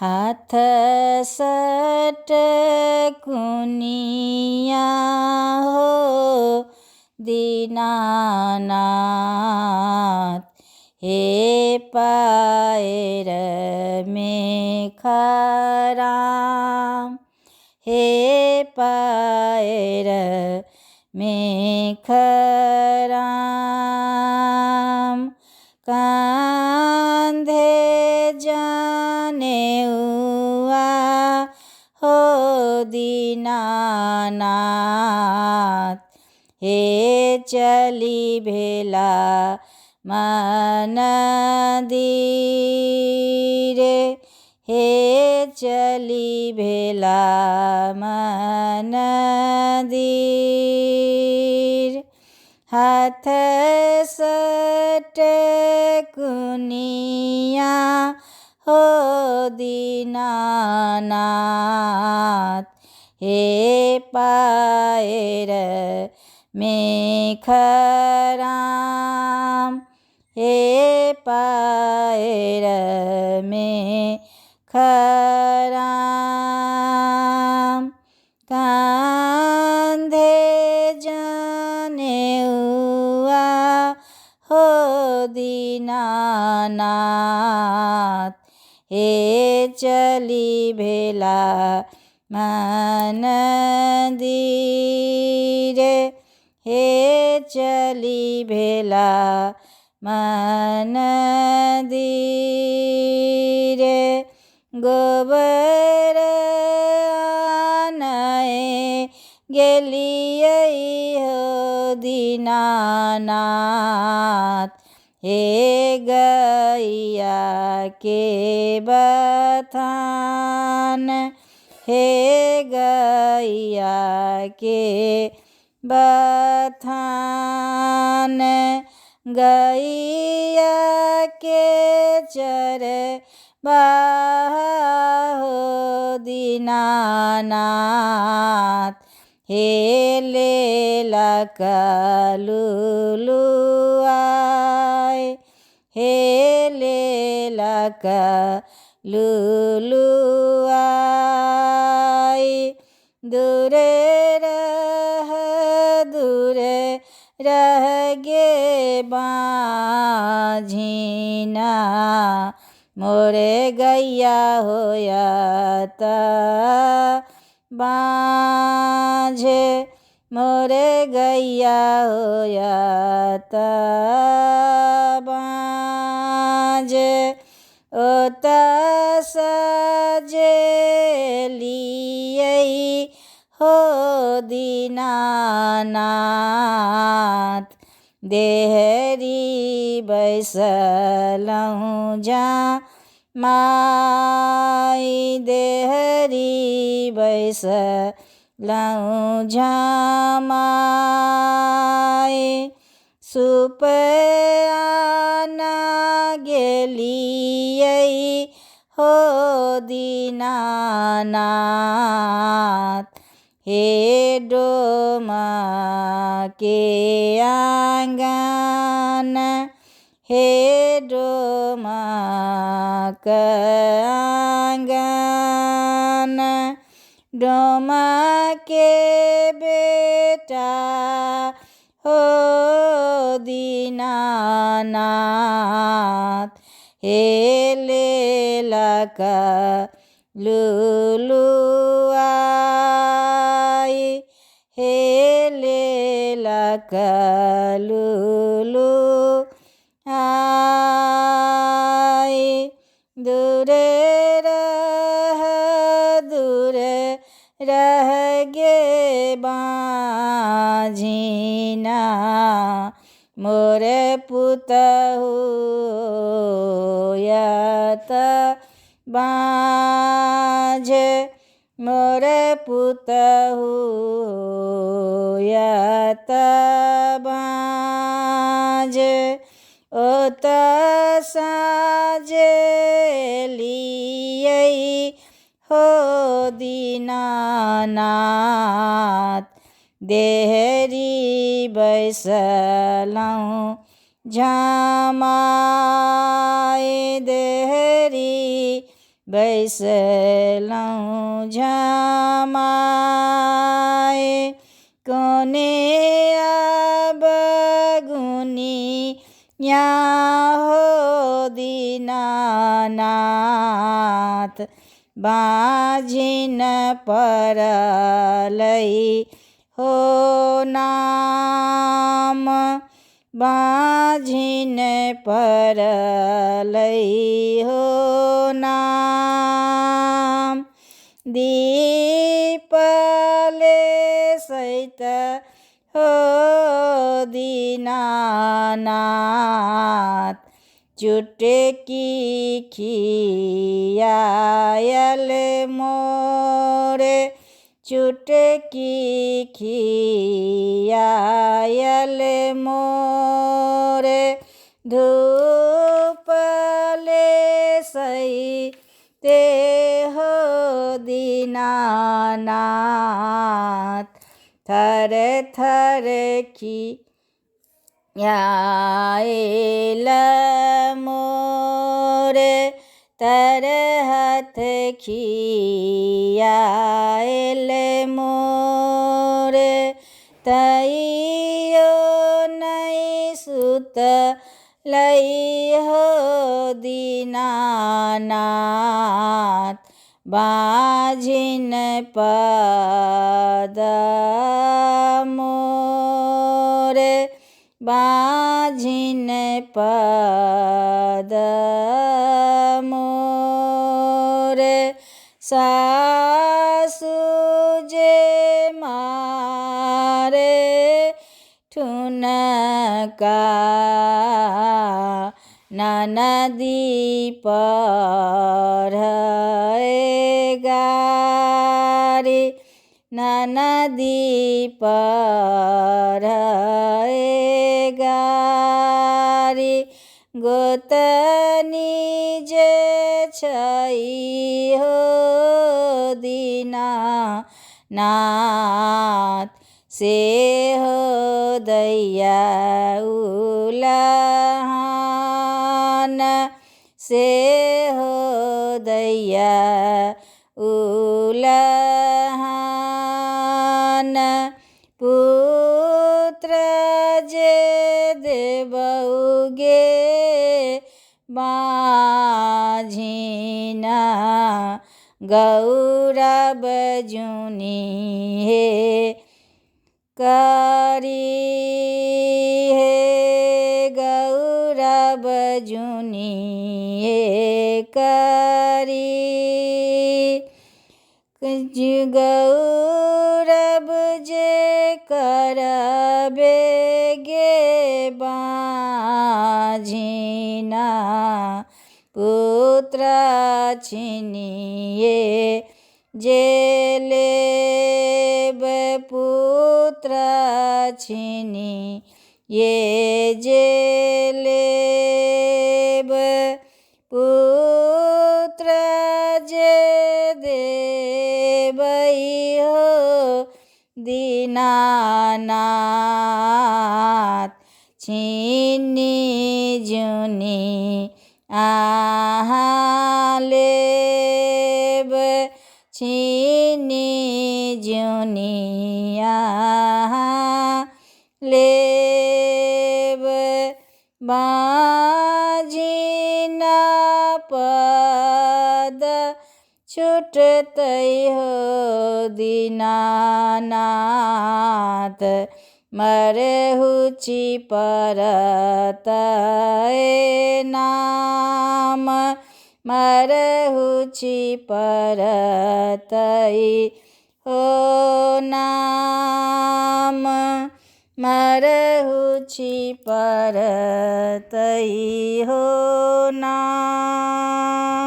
हाथ सटकुनिया हो दीनानाथ। हे पाएर में खराम, हे पाएर में खराम। कांधे जाने हुआ हो दीनानाथ। हे चली भेला मनदीर, हे चली भेला मनदीर। हाथ सटकुनिया हो दीनानाथ। हे पाएर में खराम, हे पाएर में खराम। कांधे जाने हुआ हो दीनानाथ। हे चली भेला मनदीर, हे चली भेला मनदीर। गोबर आनए गेलियै हो दीनानाथ। हे गैया के बथान, हे गैया के बथान। गैया के चरवाहा हो दीनानाथ। हे लेला कलुलुआय, हे लेला कलुलुआय। दूरे रह गे बाझिना, मोरे गैया होया त बाझ, मोरे गैया होया त बाझ। ओत सजेलियै हो दीनानाथ। देहरी बैसलहुँ जा माई, देहरी बैसलहुँ जा माई। सुप आना गेलियै हो दीनानाथ। हे डोमा के आंगन, हे डोमा के आंगन। डोमा के बेटा हो दीनानाथ। हे लेला कलुलुआय, हे लेला कलुलुआय। दूरे रह गे बाझिना, मोरे पुतहु होया त बाझ, मोरे पुतहु होया त बाझ। ओत साजेलियै हो दीनानाथ। देहरी बैसलहुँ जा माई, देहरी बैसलौं झमाए कोने अब गुनिया हो दीनानाथ बाझिन परलै हो नाम बाझिन परलै हो नाम दीपले सहित हो दीनानाथ चुटकी खियायल मोरे चुटकी खियायल मोरे धूपले सहिते हो दीनानाथ थर थर खियायल मोरे तरहत खियायल मोरे तैयो नहीं सुत लई हो दीनानाथ बाझिन पद मोरे बाझिन पद मोरे सासु जे मारे ठुनका ननदी पढ़े गारी ननदी पढ़े गारी गोतनी जे छै हो दीनानाथ से हो दैया उलहान से हो दैया उलहान पुत्र जे देबौगे बाझिना गौरव जुनी हे करी हे गौरव जुनी हे करी गौरव जे करबे गे बाझिना पुत्र छिनिए जे लेब पुत्र छिनी ये जे लेब पुत्र जे देबै हो दीनानाथ छिनी जुनी आहा लेब छिनी जुनी आहा लेब बाझिना पद छुटतै हो दीनानाथ मरहुचि परतै नाम मरहुचि परतै हो नाम मरहुचि परतै हो नाम।